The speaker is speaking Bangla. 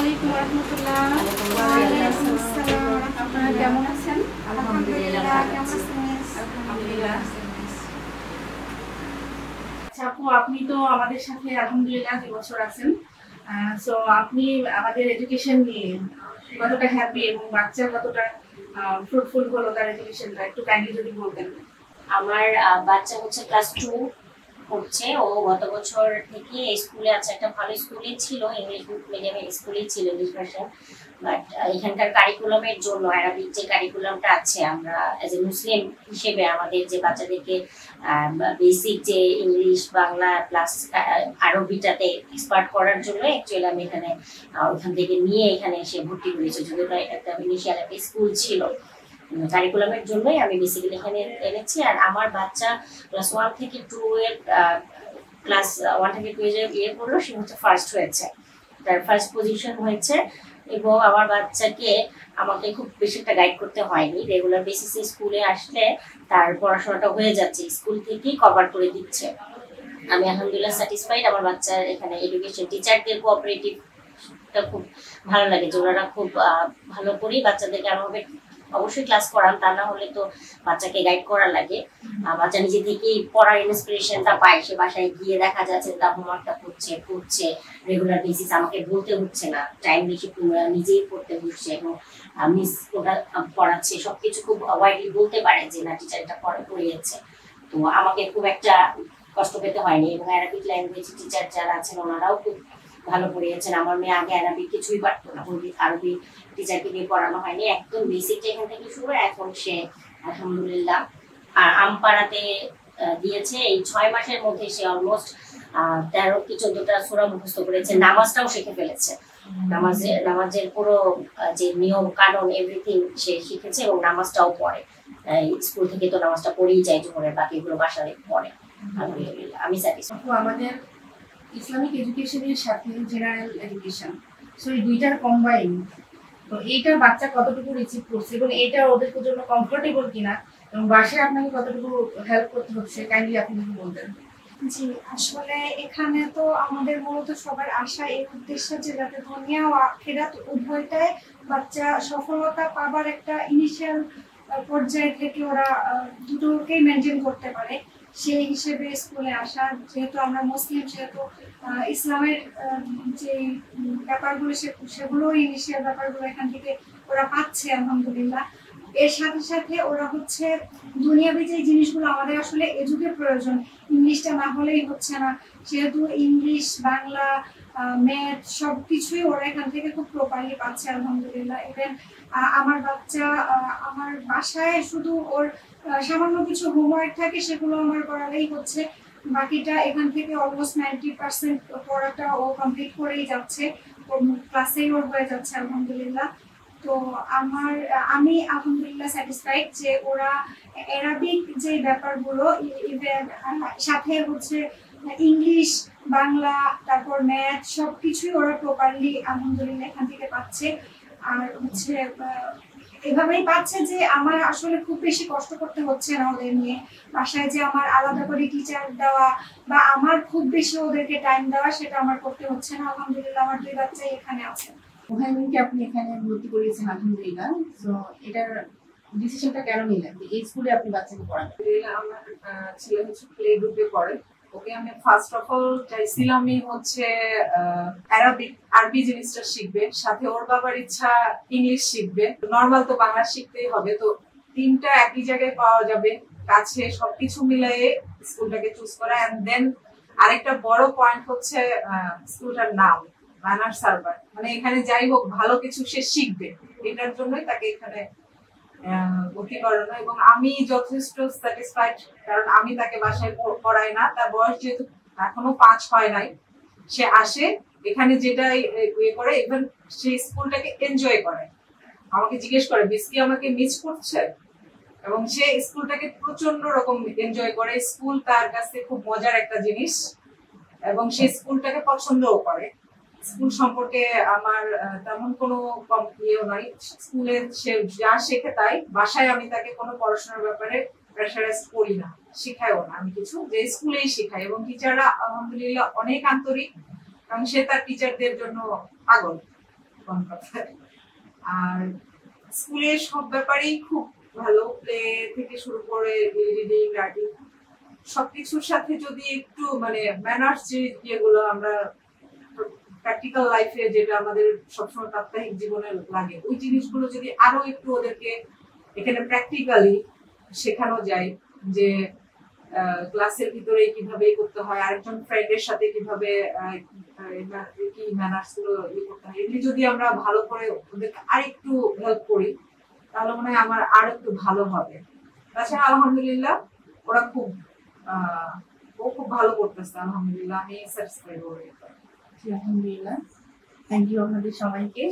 আলাইকুম ওয়া রাহমাতুল্লাহ। ওয়া আলাইকুম আসসালাম। আপনারা কেমন আছেন? আলহামদুলিল্লাহ। কেমন আছেন? আলহামদুলিল্লাহ। আচ্ছা আপু, আপনি তো আমাদের সাথে আলহামদুলিল্লাহ 2 বছর আছেন। সো আপনি আমাদের এডুকেশন নিয়ে কতটা হ্যাপি এবং বাচ্চা কতটা ফ্রুটফুল হলো তার এডুকেশনটা একটু কাইন্ডলি যদি বলতেন। আমার বাচ্চা হচ্ছে ক্লাস 2 পড়ছে। ও গত বছর থেকে স্কুলে আছে, একটা ভালো স্কুলই ছিল, ইংলিশ মিডিয়ামের স্কুলই ছিল, ইংলিশ ভার্সন। বাট এখানকার কারিকুলামের জন্য অ্যারাবিক যে কারিকুলামটা আছে, আমরা অ্যাজ এ মুসলিম হিসেবে আমাদের যে বাচ্চাদেরকে বেসিক যে ইংলিশ বাংলা প্লাস আরবিটাতে এক্সপার্ট করার জন্য অ্যাকচুয়ালি আমি এখানে ওখান থেকে নিয়ে এখানে এসে ভর্তি করেছি। যদিও একটা ইনিশিয়াল একটা স্কুল ছিল, কারিকুলামের জন্যই আমি বেসিক্যালি এখানে এনেছি। আর আমার বাচ্চা ক্লাস 1 থেকে 2 এর ক্লাস 1 থেকে 2 এর ইয়ে পড়লো, সে হচ্ছে ফার্স্ট হয়েছে, তার ফার্স্ট পজিশন হয়েছে। এবং আমার বাচ্চাকে আমাকে খুব বেশি একটা গাইড করতে হয়নি, রেগুলার বেসিসে স্কুলে আসলে তার পড়াশোনাটা হয়ে যাচ্ছে, স্কুল থেকেই কভার করে দিচ্ছে। আমি আলহামদুলিল্লাহ স্যাটিসফাইড। আমার বাচ্চার এখানে এডুকেশন টিচারদের কোঅপারেটিভটা খুব ভালো লাগে, যে ওনারা খুব ভালো করেই বাচ্চাদেরকে এমনভাবে অবশ্যই ক্লাস করান, তা না হলে তো বাচ্চাকে গাইড করা লাগে। বাচ্চা নিজে থেকেই পড়ার ইন্সপিরেশনটা পায়, সে বাসায় গিয়ে দেখা যাচ্ছে তার হোমওয়ার্কটা পড়ছে রেগুলার বেসিস, আমাকে বলতে হচ্ছে না, টাইম বেশি নিজেই পড়তে হচ্ছে এবং মিস ওটা পড়াচ্ছে, সবকিছু খুব ওয়াইডলি বলতে পারে যে না টিচার এটা পড়িয়েছে। তো আমাকে খুব একটা কষ্ট পেতে হয়নি। এবং অ্যারাবিক ল্যাঙ্গুয়েজ টিচার যারা আছেন ওনারাও খুব ভালো পড়িয়েছেন। আমার মেয়ে আগে অ্যারাবিক কিছুই পারতো না, আরবি টিচারকে দিয়ে পড়ানো হয়নি, একদম বেসিক এখান থেকে শুরু। এখন সে আলহামদুলিল্লাহ আমপাড়াতে দিয়েছে, এই 6 মাসের মধ্যে সে অলমোস্ট 13 কি 14টা সূরা মুখস্থ করেছে, নামাজটাও শিখে ফেলেছে। নামাজের পুরো যে নিয়ম কানুন এভরিথিং সে শিখেছে এবং নামাজটাও পড়ে। স্কুল থেকে তো নামাজটা পড়েই যায় জোহরের, বাকিগুলো বাসায় পড়ে। আলহামদুলিল্লাহ আমি স্যাটিসফাইড। আমাদের ইসলামিক এডুকেশনের সাথে জেনারেল এডুকেশন, সো এই দুইটার কম্বাইন, তো এইটা বাচ্চা কতটুকু রিসিভ করছে এবং এটা ওদের জন্য কমফোর্টেবল কিনা এবং বাসায় আপনাকে কতটুকু হেল্প করতে হচ্ছে কাইন্ডলি আপনি যদি বলতেন। জি, আসলে এখানে তো আমাদের মূলত সবার আশা এই উদ্দেশ্যে যে যাতে দুনিয়া ও আখিরাত উভয়টাই বাচ্চা সফলতা পাবার একটা ইনিশিয়াল পর্যায়ে থেকে ওরা দুটোকেই মেনটেন করতে পারে, সেই হিসেবে স্কুলে আসা। যেহেতু আমরা মুসলিম, সেহেতু ইসলামের যে ব্যাপারগুলো সেগুলো ইনিশিয়াল ব্যাপারগুলো এখান থেকে ওরা পাচ্ছে আলহামদুলিল্লাহ। এর সাথে সাথে ওরা হচ্ছে দুনিয়াবি যে জিনিসগুলো আমাদের আসলে এ যুগে প্রয়োজন, ইংলিশটা না হলেই হচ্ছে না, সেহেতু ইংলিশ বাংলা ম্যাথ সবকিছুই ওরা এখান থেকে খুব প্রপারলি পাচ্ছে আলহামদুলিল্লাহ। ইভেন আমার বাচ্চা আমার বাসায় শুধু ওর সামান্য কিছু হোমওয়ার্ক থাকে, সেগুলো আমার করালেই হচ্ছে, বাকিটা এখান থেকে অলমোস্ট 90% পড়াটা ও কমপ্লিট করেই যাচ্ছে, ক্লাসেই ওর হয়ে যাচ্ছে আলহামদুলিল্লাহ। তো আমি আলহামদুলিল্লাহ স্যাটিসফাইড যে ওরা অ্যারাবিক যে ব্যাপারগুলো সাথে হচ্ছে ইংলিশ বাংলা তারপর ম্যাথ সবকিছুই ওরা প্রপারলি আলহামদুলিল্লাহ এখান থেকে পাচ্ছে। আর হচ্ছে এভাবেই পাচ্ছে যে আমার আসলে খুব বেশি কষ্ট করতে হচ্ছে না ওদের নিয়ে, বাসায় যে আমার আলাদা করে টিচার দেওয়া বা আমার খুব বেশি ওদেরকে টাইম দেওয়া সেটা আমার করতে হচ্ছে না আলহামদুলিল্লাহ। আমার 2 বাচ্চাই এখানে আছে। ওখানকে আপনি এখানে ভর্তি করিয়েছেন আলহামদুলিল্লাহ, সো এটার ডিসিশনটা কেন নিলেন এই স্কুলে আপনি বাচ্চাকে পড়াবেন? আমার ছেলে হচ্ছে প্লে গ্রুপে পড়ে, ওকে আমি ফার্স্ট অফ অল চাইছিলামই হচ্ছে আরবি জিনিসটা শিখবে, সাথে ওর বাবার ইচ্ছা ইংলিশ শিখবে, নর্মাল তো বাংলা শিখতেই হবে, তো 3টা একই জায়গায় পাওয়া যাবে কাছে, সবকিছু মিলিয়ে স্কুলটাকে চুজ করা। এন্ড দেন আরেকটা বড় পয়েন্ট হচ্ছে স্কুলটার নাম মানার সার্ভার, মানে এখানে যাই হোক ভালো কিছু সে শিখবে, এটার জন্যই তাকে এখানে ভর্তি করানো। এবং আমি যথেষ্ট স্যাটিসফাইড, কারণ আমি তাকে বাসায় পড়াই না, তার বয়স যেহেতু এখনো 5 হয় নাই, সে আসে এখানে যেটা ইয়ে করে, ইভেন সে স্কুলটাকে এনজয় করে, আমাকে জিজ্ঞেস করে বিস্কি আমাকে মিস করছে, এবং সে স্কুলটাকে প্রচন্ড রকম এনজয় করে। স্কুল তার কাছে খুব মজার একটা জিনিস এবং সে স্কুলটাকে পছন্দও করে। স্কুল সম্পর্কে আমার তেমন কোনো ইয়েও নাই, স্কুলে সে যা শেখে তাই, বাসায় আমি তাকে কোনো পড়াশোনার ব্যাপারে প্রেশারাইজ করি না, শিখাইও না আমি কিছু, যে স্কুলেই শেখাই। এবং টিচাররা আলহামদুলিল্লাহ অনেক আন্তরিক এবং সে তার টিচারদের জন্য পাগল। কোন কথায়। আর স্কুলের সব ব্যাপারেই খুব ভালো, প্লে থেকে শুরু করে রিডিং রাইটিং সবকিছুর সাথে যদি একটু মানে ম্যানার্স যে ইয়েগুলো আমরা প্র্যাকটিক্যাল লাইফে যেটা আমাদের সবসময় প্রাত্যহিক জীবনে লাগে ওই জিনিসগুলো যদি আরো একটু ওদেরকে এখানে প্র্যাকটিক্যালি শেখানো যায়, যে ক্লাসের ভিতরে কিভাবে করতে হয়, আরেকজন ফ্রেন্ডের সাথে কিভাবে কি ম্যানার্স গুলো ইয়ে করতে হয়, এগুলি যদি আমরা ভালো করে ওদেরকে আরেকটু হেল্প করি তাহলে মনে হয় আমার আরো একটু ভালো হবে। তাছাড়া আলহামদুলিল্লাহ ওরা ও খুব ভালো করতেছে, আলহামদুলিল্লাহ আমি স্যাটিসফাইড। আলহামদুলিল্লাহ, থ্যাংক ইউ আপনাদের সবাইকে।